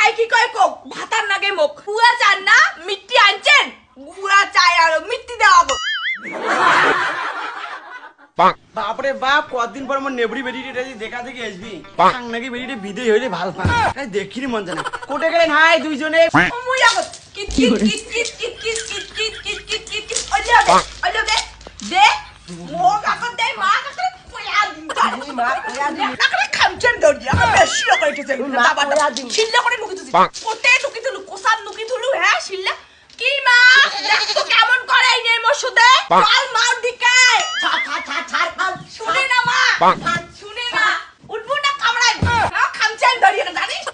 কাই কি কয় কোক ভাতার নাগে মুখ পুয়া চান না মিষ্টি আনছেন পুয়া চাই আর মিষ্টি দেওয়া গো বাপরে বাপ কতদিন পর মোর নেবড়ি বেরিটা দেখা দেখি আসবি নাকি বেরিটা বিদেই হইলে ভাল পা দেখিনি মন জানা কোটে গেলেন হাই দুইজনে মুই আগত kit kit kit kit kit kit kit kit kit kit kit kit ওলে দে মোক আগত দে মা আগত পুয়া দিন মা পুয়া দিন নাকলে খামচেন দড়িয়া বেশি কইতেছে বাবা শিল্লা করে নুকিতেছি কোটে নুকিতুলু কোসান নুকিতুলু হ্যাঁ শিল্লা কি মা দেখ তো কেমন করে এই নে মোর সাথে চল মার দিকে ছাড় শুনে না মা শুনে না উঠবো না কামড়াই খামচেন দড়িয়া জানিস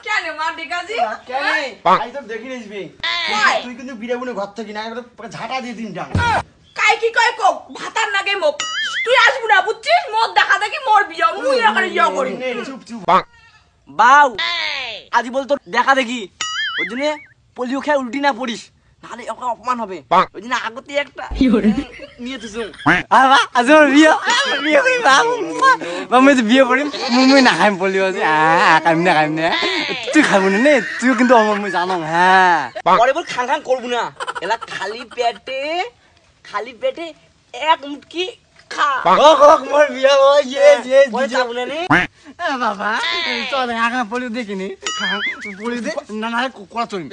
কেন মা ডিকাজি কেন আই তো দেখি নিসবি তুই কিন্তু বিড়ে বুনে ঘর থেকে না ঝাঁটা দিয়ে দিন ডাং কাই কি কয় কোক ভাতার নাগে মুখ তুই আসবি না বুঝছিস মোর দেখা দেখি মোর বিয়া মুই না করে ইয়া করি চুপ চুপ বাউ আজ বল তোর দেখা দেখি ওই জন্য পোলিও খেয়ে উল্টি না পড়িস নাহলে ওকে অপমান হবে ওই জন্য আগতে একটা নিয়ে তুই বাবা আজ আমার বিয়ে করি বাবা মই বিয়ে করিম মই না খাইম পোলিও আছে খাইম না তুই খাবো না তুই কিন্তু আমার মই জানো হ্যাঁ পরে বল খাং খাং করবো না এলা খালি পেটে এক মুটকি খা মোর বিয়া ইয়ে যাবো না নে বাবা চল আগে পোলিও দেখিনি পোলিও দে না না কলা চলিম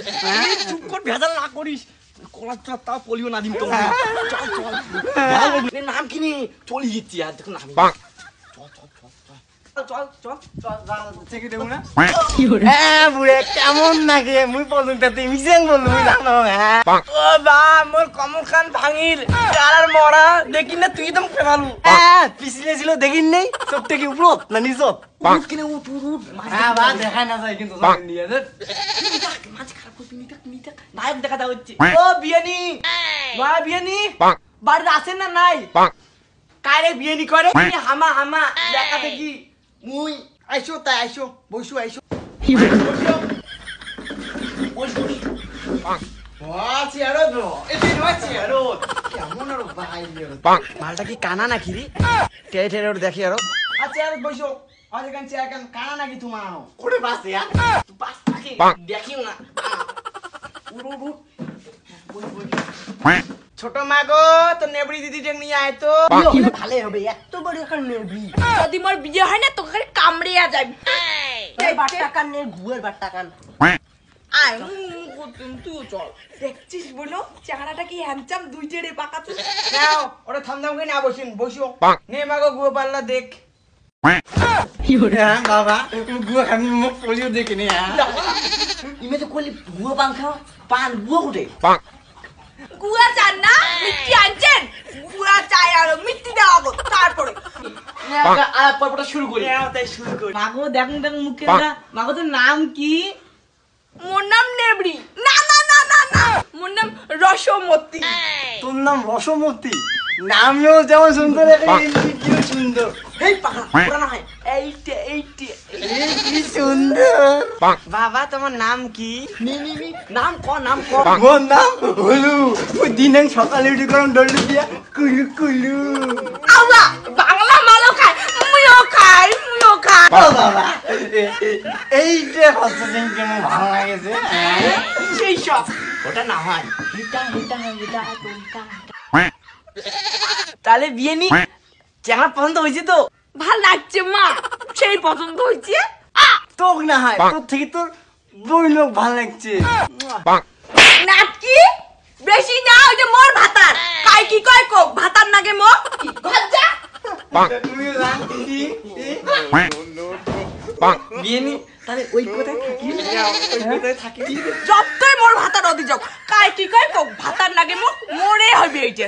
চুপ কর ভেজাল না করিস কলা চল তাও পোলিও না দিম তো চল নাম কিনি চলি যাচ্ছি আর দেখুন আমি কেমন নাকি মুই পর্যন্ত মিশন বললো জানো হ্যাঁ ও বা মোর কমল খান ভাঙিল আর মরা দেখি না তুই একদম ফেমালু পিছলে ছিল দেখিন নেই সব থেকে উপরত না নিচত কিনে উঠ বা দেখা না যায় কিন্তু নায়ক দেখা দেওয়া হচ্ছে ও বিয়ানি মা বিয়ানি বাড়িতে আসেন না নাই কারে বিয়ানি করে হামা দেখা দেখি মুই আইসো তাই আইসো বইসু আইসো মালটা কি কানা নাকি রে টেরে দেখি আরো আচ্ছা বইসো আজ এখান চেয়ার কেন কানা নাকি তোমার ওরে বাস থাকি দেখিও না ছোট মাগো তো নেবড়ি দিদি টেক নিয়ে আয় তো ভালো হবে এত বড় একটা নেবড়ি যদি মোর বিয়ে হয় না তোকে কামড়িয়া যাবি এই বাট্টাকান নে ঘুয়ের বাট্টাকান আয় তুই চল দেখছিস বলো চেহারাটা কি হ্যান্ডসাম দুইটে রে পাকা তুই নাও ওরে থামদাম করে না বসিন বসো নে মাগো গুয়া পাল্লা দেখ বাবা গুয়া খাবি মুখ পোলিও দেখিনি ইমে তো কলি গুয়া পান খাও পান গুয়া উঠে গুয়া চান না মিষ্টি আনছেন গুয়া চাই আর মিষ্টি দেওয়া গো তারপরে পর্বটা শুরু করি তাই শুরু করি মাগো দেখুন মুখে মাগো তোর নাম কি মোর নাম নেবড়ি না না না না না মোর নাম রসমতি তোর নাম রসমতি নামও যেমন সুন্দর কি সুন্দর এই পাখা পুরানো হয় এইটে কি সুন্দর বাবা তোমার নাম কি নাম ক মোর নাম হলু ওই দিন সকালে উঠে গরম ডলু দিয়া কুলু আওয়া বাংলা মালো খায় মুইও খাই বাবা এইটা হসপিটাল কেমন ভালো লাগেছে সেই সব ওটা না হয় তাহলে বিয়ে নি চেহারা পছন্দ হয়েছে তো ভাল লাগছে মা সেই পছন্দ হয়েছে তোক না হয় তোর থেকে তোর বই লোক ভালো লাগছে নাটকি বেশি না ওই যে মোর ভাতার কাই কি কয় কোক ভাতার নাগে মো ঘর যা তুমিও জান বিয়ে নি তাহলে ওই কোথায় থাকি যতই মোর ভাতার অধি যাও কাই কি কয় কোক ভাতার নাগে মো মোরে হইবে এইটা